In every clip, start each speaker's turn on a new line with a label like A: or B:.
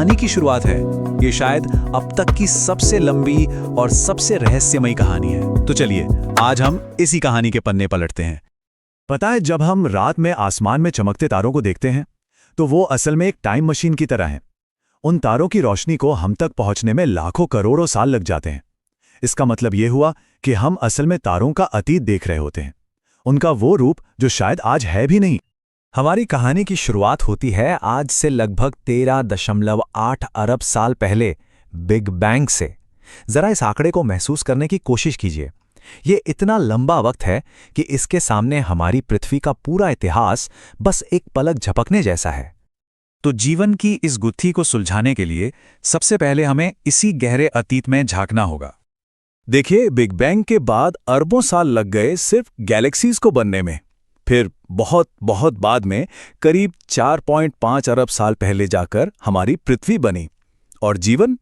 A: कहानी की शुरुआत है। ये शायद अब तक की सबसे लंबी और सबसे रहस्यमयी कहानी है। तो चलिए आज हम इसी कहानी के पन्ने पलटते हैं।
B: पता है, जब हम रात में आसमान में चमकते तारों को देखते हैं तो वो असल में एक टाइम मशीन की तरह हैं। उन तारों की रोशनी को हम तक पहुंचने में लाखों करोड़ों साल लग जाते हैं। इसका मतलब ये हुआ कि हम असल में तारों का अतीत देख रहे होते हैं, उनका वो रूप जो शायद आज है भी नहीं।
A: हमारी कहानी की शुरुआत होती है आज से लगभग 13.8 अरब साल पहले, बिग बैंग से। जरा इस आंकड़े को महसूस करने की कोशिश कीजिए। ये इतना लंबा वक्त है कि इसके सामने हमारी पृथ्वी का पूरा इतिहास बस एक पलक झपकने जैसा है। तो जीवन की इस गुत्थी को सुलझाने के लिए सबसे पहले हमें इसी गहरे अतीत में झांकना होगा।
B: देखिए, बिग बैंग के बाद अरबों साल लग गए सिर्फ गैलेक्सीज को बनने में। फिर बहुत बहुत बाद में करीब 4.5 अरब साल पहले जाकर हमारी पृथ्वी बनी। और जीवन,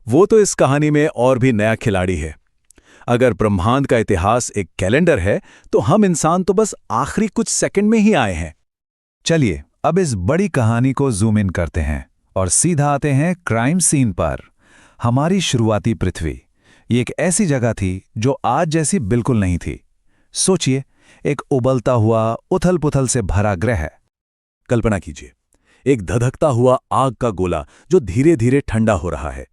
B: वो तो इस कहानी में और भी नया खिलाड़ी है। अगर ब्रह्मांड का इतिहास एक कैलेंडर है तो हम इंसान तो बस आखिरी कुछ सेकंड में ही आए हैं।
A: चलिए अब इस बड़ी कहानी को जूम इन करते हैं और सीधा आते हैं क्राइम सीन पर। हमारी शुरुआती पृथ्वी ये एक ऐसी जगह थी जो आज जैसी बिल्कुल नहीं थी। सोचिए, एक उबलता हुआ उथल-पुथल से भरा ग्रह।
B: कल्पना कीजिए, एक धधकता हुआ आग का गोला जो धीरे धीरे ठंडा हो रहा है।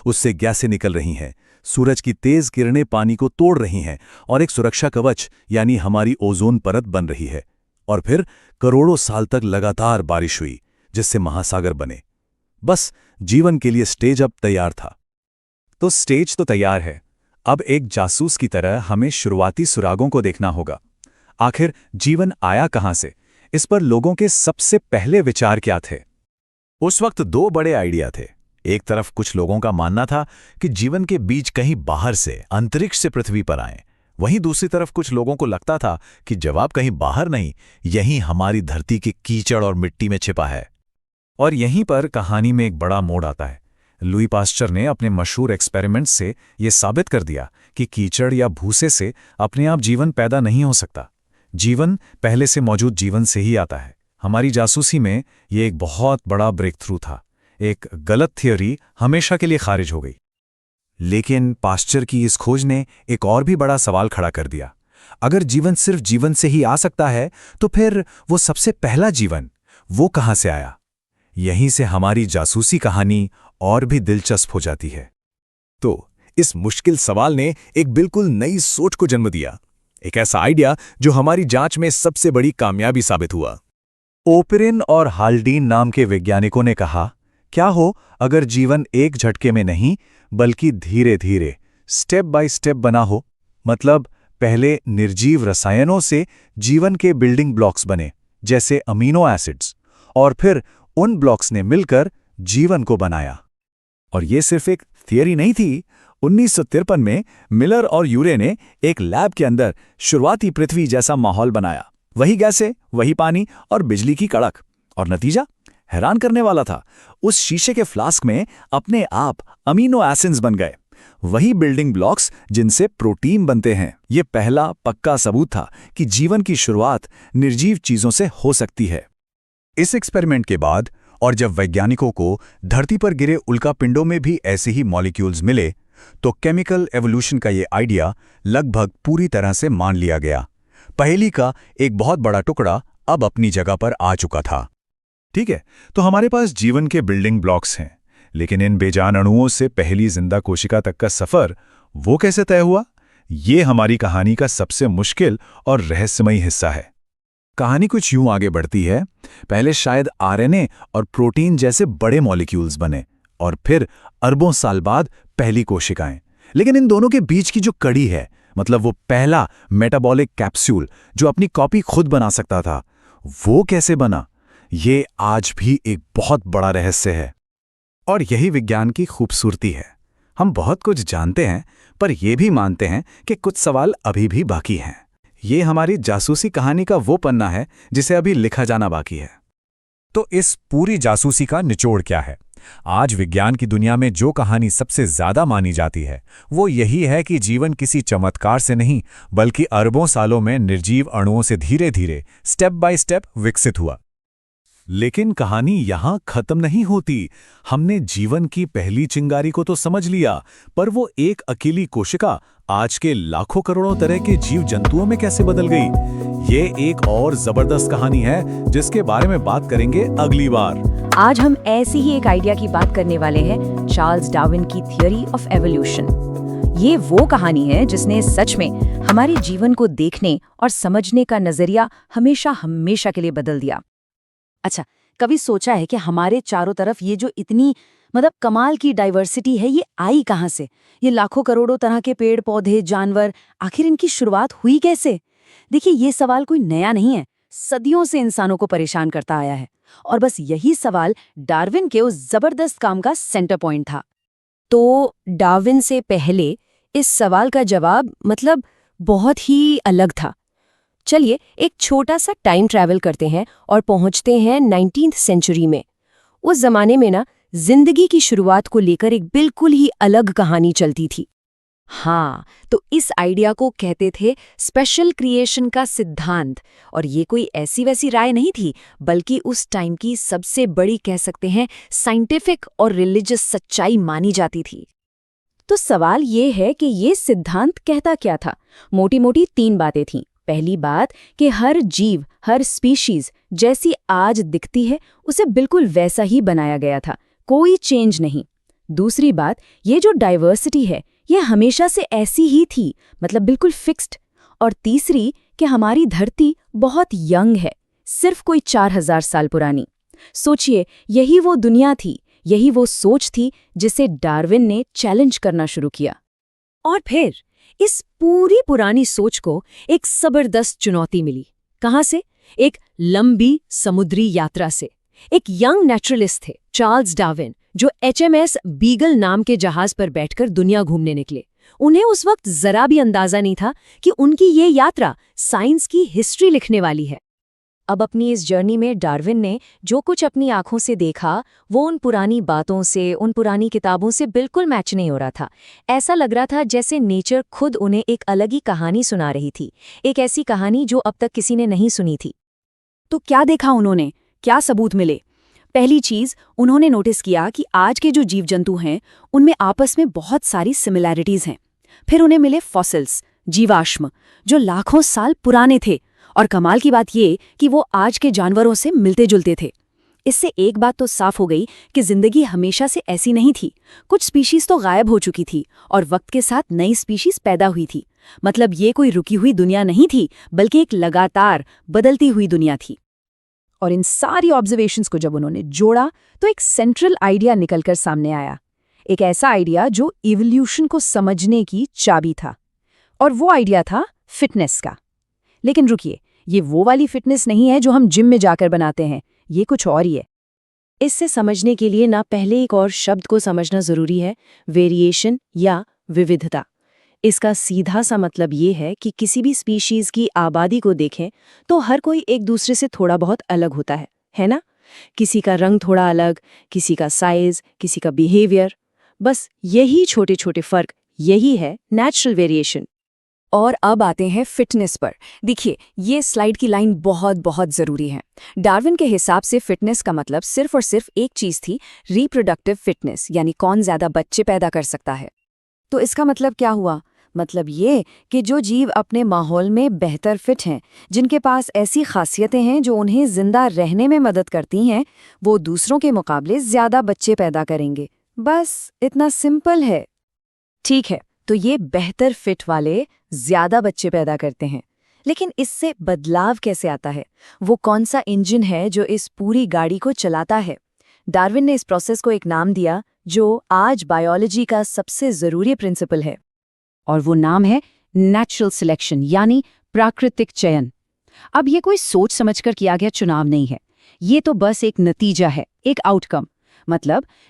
B: उससे गैसें निकल रही हैं, सूरज की तेज किरणें पानी को तोड़ रही हैं और एक सुरक्षा कवच यानी हमारी ओजोन परत बन रही है। और फिर करोड़ों साल तक लगातार बारिश हुई जिससे महासागर बने। बस जीवन के लिए स्टेज अब तैयार था।
A: तो स्टेज तो तैयार है, अब एक जासूस की तरह हमें शुरुआती सुरागों को देखना होगा। आखिर जीवन आया कहां से? इस पर लोगों के सबसे पहले विचार क्या थे?
B: उस वक्त दो बड़े आइडिया थे। एक तरफ कुछ लोगों का मानना था कि जीवन के बीज कहीं बाहर से, अंतरिक्ष से पृथ्वी पर आए। वहीं दूसरी तरफ कुछ लोगों को लगता था कि जवाब कहीं बाहर नहीं, यहीं हमारी धरती के कीचड़ और मिट्टी में छिपा है।
A: और यहीं पर कहानी में एक बड़ा मोड़ आता है। लुई पास्चर ने अपने मशहूर एक्सपेरिमेंट से यह साबित कर दिया कि कीचड़ या भूसे से अपने आप जीवन पैदा नहीं हो सकता। जीवन पहले से मौजूद जीवन से ही आता है। हमारी जासूसी में यह एक बहुत बड़ा ब्रेक थ्रू था। एक गलत थियोरी हमेशा के लिए खारिज हो गई। लेकिन पास्चर की इस खोज ने एक और भी बड़ा सवाल खड़ा कर दिया। अगर जीवन सिर्फ जीवन से ही आ सकता है तो फिर वो सबसे पहला जीवन वो कहां से आया? यहीं से हमारी जासूसी कहानी और भी दिलचस्प हो जाती है।
B: तो इस मुश्किल सवाल ने एक बिल्कुल नई सोच को जन्म दिया, एक ऐसा आइडिया जो हमारी जांच में सबसे बड़ी कामयाबी साबित हुआ।
A: ओपेरिन और हाल्डीन नाम के वैज्ञानिकों ने कहा, क्या हो अगर जीवन एक झटके में नहीं बल्कि धीरे धीरे, स्टेप बाय स्टेप बना हो? मतलब पहले निर्जीव रसायनों से जीवन के बिल्डिंग ब्लॉक्स बने, जैसे अमीनो एसिड्स, और फिर उन ब्लॉक्स ने मिलकर जीवन को बनाया।
B: और ये सिर्फ एक थियरी नहीं थी। 1953 में मिलर और यूरे ने एक लैब के अंदर शुरुआती पृथ्वी जैसा माहौल बनाया। वही गैसें, वही पानी और बिजली की कड़क। और नतीजा हैरान करने वाला था। उस शीशे के फ्लास्क में अपने आप अमीनो एसिड्स बन गए, वही बिल्डिंग ब्लॉक्स जिनसे प्रोटीन बनते हैं। ये पहला पक्का सबूत था कि जीवन की शुरुआत निर्जीव चीजों से हो सकती है।
A: इस एक्सपेरिमेंट के बाद और जब वैज्ञानिकों को धरती पर गिरे उल्कापिंडों में भी ऐसे ही मॉलिक्यूल्स मिले, तो केमिकल एवोल्यूशन का ये आइडिया लगभग पूरी तरह से मान लिया गया। पहेली का एक बहुत बड़ा टुकड़ा अब अपनी जगह पर आ चुका था। ठीक है, तो हमारे पास जीवन के बिल्डिंग ब्लॉक्स हैं, लेकिन इन बेजान अणुओं से पहली जिंदा कोशिका तक का सफर वो कैसे तय हुआ? ये हमारी कहानी का सबसे मुश्किल और रहस्यमयी हिस्सा है। कहानी कुछ यूं आगे बढ़ती है। पहले शायद आरएनए और प्रोटीन जैसे बड़े मॉलिक्यूल्स बने, और फिर अरबों साल बाद पहली कोशिकाएं। लेकिन इन दोनों के बीच की जो कड़ी है, मतलब वो पहला मेटाबॉलिक कैप्सूल जो अपनी कॉपी खुद बना सकता था, वो कैसे बना? ये आज भी एक बहुत बड़ा रहस्य है। और यही विज्ञान की खूबसूरती है। हम बहुत कुछ जानते हैं, पर यह भी मानते हैं कि कुछ सवाल अभी भी बाकी हैं। ये हमारी जासूसी कहानी का वो पन्ना है जिसे अभी लिखा जाना बाकी है। तो इस पूरी जासूसी का निचोड़ क्या है? आज विज्ञान की दुनिया में जो कहानी सबसे ज्यादा मानी जाती है वो यही है कि जीवन किसी चमत्कार से नहीं बल्कि अरबों सालों में निर्जीव अणुओं से धीरे धीरे, स्टेप बाय स्टेप विकसित हुआ।
B: लेकिन कहानी यहाँ खत्म नहीं होती। हमने जीवन की पहली चिंगारी को तो समझ लिया, पर वो एक अकेली कोशिका आज के लाखों करोड़ों तरह के जीव जंतुओं में कैसे बदल गई, ये एक और जबरदस्त कहानी है जिसके बारे में बात करेंगे अगली बार।
C: आज हम ऐसी ही एक आइडिया की बात करने वाले हैं, चार्ल्स डार्विन की थियरी ऑफ एवोल्यूशन। ये वो कहानी है जिसने सच में हमारे जीवन को देखने और समझने का नजरिया हमेशा के लिए बदल दिया। अच्छा, कभी सोचा है कि हमारे चारों तरफ ये जो इतनी कमाल की डाइवर्सिटी है, ये आई कहाँ से? ये लाखों करोड़ों तरह के पेड़ पौधे, जानवर, आखिर इनकी शुरुआत हुई कैसे? देखिए, ये सवाल कोई नया नहीं है, सदियों से इंसानों को परेशान करता आया है। और बस यही सवाल डार्विन के उस जबरदस्त काम का सेंटर पॉइंट था। तो डार्विन से पहले इस सवाल का जवाब बहुत ही अलग था। चलिए एक छोटा सा टाइम ट्रैवल करते हैं और पहुंचते हैं 19th सेंचुरी में। उस जमाने में जिंदगी की शुरुआत को लेकर एक बिल्कुल ही अलग कहानी चलती थी। हाँ, तो इस आइडिया को कहते थे स्पेशल क्रिएशन का सिद्धांत। और ये कोई ऐसी वैसी राय नहीं थी, बल्कि उस टाइम की सबसे बड़ी, कह सकते हैं, साइंटिफिक और रिलीजियस सच्चाई मानी जाती थी। तो सवाल ये है कि ये सिद्धांत कहता क्या था? मोटी मोटी 3 बातें थीं। पहली बात कि हर जीव, हर स्पीशीज जैसी आज दिखती है उसे बिल्कुल वैसा ही बनाया गया था, कोई चेंज नहीं। दूसरी बात, ये जो डाइवर्सिटी है ये हमेशा से ऐसी ही थी, बिल्कुल फिक्स्ड। और तीसरी कि हमारी धरती बहुत यंग है, सिर्फ कोई 4000 साल पुरानी। सोचिए, यही वो दुनिया थी, यही वो सोच थी जिसे डार्विन ने चैलेंज करना शुरू किया। और फिर इस पूरी पुरानी सोच को एक जबरदस्त चुनौती मिली। कहाँ से? एक लंबी समुद्री यात्रा से। एक यंग नेचुरलिस्ट थे, चार्ल्स डार्विन, जो HMS बीगल नाम के जहाज पर बैठकर दुनिया घूमने निकले। उन्हें उस वक्त जरा भी अंदाजा नहीं था कि उनकी ये यात्रा साइंस की हिस्ट्री लिखने वाली है। अब अपनी इस जर्नी में डार्विन ने जो कुछ अपनी आंखों से देखा, वो उन पुरानी बातों से, उन पुरानी किताबों से बिल्कुल मैच नहीं हो रहा था। ऐसा लग रहा था जैसे नेचर खुद उन्हें एक अलग ही कहानी सुना रही थी, एक ऐसी कहानी जो अब तक किसी ने नहीं सुनी थी। तो क्या देखा उन्होंने? क्या सबूत मिले? पहली चीज, उन्होंने नोटिस किया कि आज के जो जीव जंतु हैं उनमें आपस में बहुत सारी सिमिलैरिटीज हैं। फिर उन्हें मिले फॉसिल्स, जीवाश्म, जो लाखों साल पुराने थे। और कमाल की बात ये कि वो आज के जानवरों से मिलते जुलते थे। इससे एक बात तो साफ हो गई कि जिंदगी हमेशा से ऐसी नहीं थी। कुछ स्पीशीज तो गायब हो चुकी थी और वक्त के साथ नई स्पीशीज पैदा हुई थी। ये कोई रुकी हुई दुनिया नहीं थी, बल्कि एक लगातार बदलती हुई दुनिया थी। और इन सारी ऑब्जर्वेशंस को जब उन्होंने जोड़ा तो एक सेंट्रल आइडिया निकलकर सामने आया। एक ऐसा आइडिया जो इवोल्यूशन को समझने की चाबी था। और वो आइडिया था फिटनेस का। लेकिन रुकिए, ये वो वाली फिटनेस नहीं है जो हम जिम में जाकर बनाते हैं, ये कुछ और ही है। इससे समझने के लिए पहले एक और शब्द को समझना जरूरी है, वेरिएशन या विविधता। इसका सीधा सा मतलब ये है कि किसी भी स्पीशीज की आबादी को देखें तो हर कोई एक दूसरे से थोड़ा बहुत अलग होता है ना? किसी का रंग थोड़ा अलग, किसी का साइज, किसी का बिहेवियर। बस यही छोटे छोटे फर्क, यही है नेचुरल वेरिएशन। और अब आते हैं फिटनेस पर। देखिए, ये स्लाइड की लाइन बहुत जरूरी है। डार्विन के हिसाब से फिटनेस का मतलब सिर्फ और सिर्फ एक चीज थी, रिप्रोडक्टिव फिटनेस, यानी कौन ज्यादा बच्चे पैदा कर सकता है। तो इसका मतलब क्या हुआ? मतलब ये कि जो जीव अपने माहौल में बेहतर फिट हैं, जिनके पास ऐसी खासियतें हैं जो उन्हें जिंदा रहने में मदद करती हैं, वो दूसरों के मुकाबले ज्यादा बच्चे पैदा करेंगे। बस इतना सिंपल है। ठीक है, तो ये बेहतर फिट वाले ज्यादा बच्चे पैदा करते हैं। लेकिन इससे बदलाव कैसे आता है? वो कौन सा इंजन है जो इस पूरी गाड़ी को चलाता है? डार्विन ने इस प्रोसेस को एक नाम दिया जो आज बायोलॉजी का सबसे जरूरी प्रिंसिपल है, और वो नाम है नेचुरल सिलेक्शन, यानी प्राकृतिक चयन। अब ये कोई सोच समझकर किया गया चुनाव नहीं है, ये तो बस एक नतीजा है, एक आउटकम।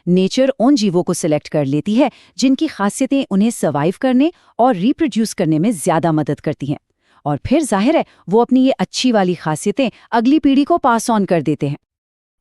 C: नेचर उन जीवों को सिलेक्ट कर लेती है जिनकी खासियतें उन्हें सर्वाइव करने और रिप्रोड्यूस करने में ज्यादा मदद करती हैं, और फिर जाहिर है वो अपनी ये अच्छी वाली खासियतें अगली पीढ़ी को पास ऑन कर देते हैं।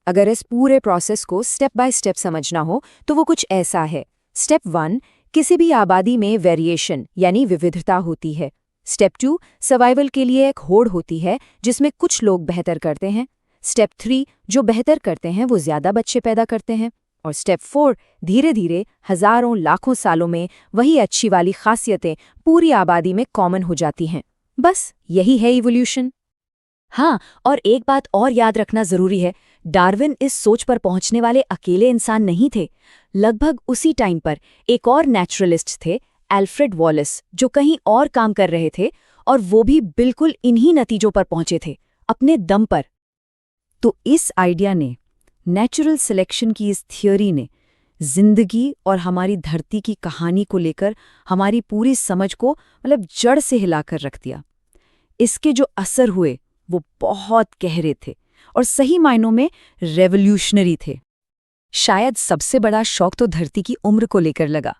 C: अगर इस पूरे प्रोसेस को स्टेप बाय स्टेप समझना हो तो वो कुछ ऐसा है। स्टेप 1, किसी भी आबादी में वेरिएशन यानी विविधता होती है। स्टेप 2, सर्वाइवल के लिए एक होड़ होती है जिसमें कुछ लोग बेहतर करते हैं। स्टेप 3 जो बेहतर करते हैं वो ज़्यादा बच्चे पैदा करते हैं, और स्टेप 4 धीरे धीरे हज़ारों लाखों सालों में वही अच्छी वाली खासियतें पूरी आबादी में कॉमन हो जाती हैं। बस यही है इवोल्यूशन। हाँ, और एक बात और याद रखना ज़रूरी है, डार्विन इस सोच पर पहुंचने वाले अकेले इंसान नहीं थे। लगभग उसी टाइम पर एक और नेचुरलिस्ट थे, एल्फ्रेड वॉलेस, जो कहीं और काम कर रहे थे, और वो भी बिल्कुल इन्हीं नतीजों पर पहुंचे थे, अपने दम पर। तो इस आइडिया ने, नेचुरल सिलेक्शन की इस थियोरी ने, जिंदगी और हमारी धरती की कहानी को लेकर हमारी पूरी समझ को जड़ से हिलाकर रख दिया। इसके जो असर हुए वो बहुत गहरे थे और सही मायनों में रेवोल्यूशनरी थे। शायद सबसे बड़ा शौक तो धरती की उम्र को लेकर लगा।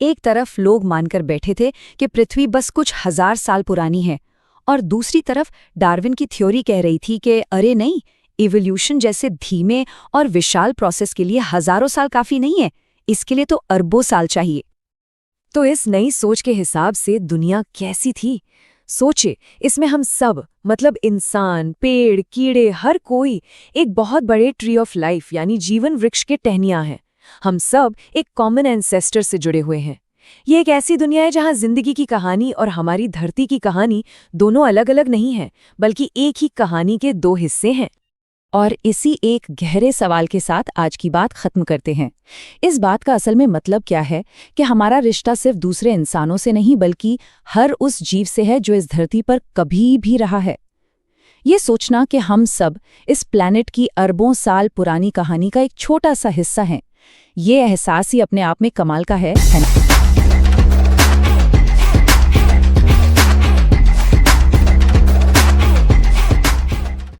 C: एक तरफ लोग मानकर बैठे थे कि पृथ्वी बस कुछ 1000 साल पुरानी है, और दूसरी तरफ डार्विन की थ्योरी कह रही थी कि अरे नहीं, इवोल्यूशन जैसे धीमे और विशाल प्रोसेस के लिए हजारों साल काफी नहीं है, इसके लिए तो अरबों साल चाहिए। तो इस नई सोच के हिसाब से दुनिया कैसी थी? सोचे, इसमें हम सब, इंसान, पेड़, कीड़े, हर कोई एक बहुत बड़े ट्री ऑफ लाइफ यानी जीवन वृक्ष के टहनियां हैं। हम सब एक कॉमन एंसेस्टर से जुड़े हुए हैं। ये एक ऐसी दुनिया है जहां जिंदगी की कहानी और हमारी धरती की कहानी दोनों अलग अलग नहीं हैं, बल्कि एक ही कहानी के 2 हिस्से हैं। और इसी एक गहरे सवाल के साथ आज की बात खत्म करते हैं। इस बात का असल में मतलब क्या है कि हमारा रिश्ता सिर्फ दूसरे इंसानों से नहीं, बल्कि हर उस जीव से है जो इस धरती पर कभी भी रहा है। ये सोचना कि हम सब इस प्लैनेट की अरबों साल पुरानी कहानी का एक छोटा सा हिस्सा हैं, ये एहसास ही अपने आप में कमाल का है ना?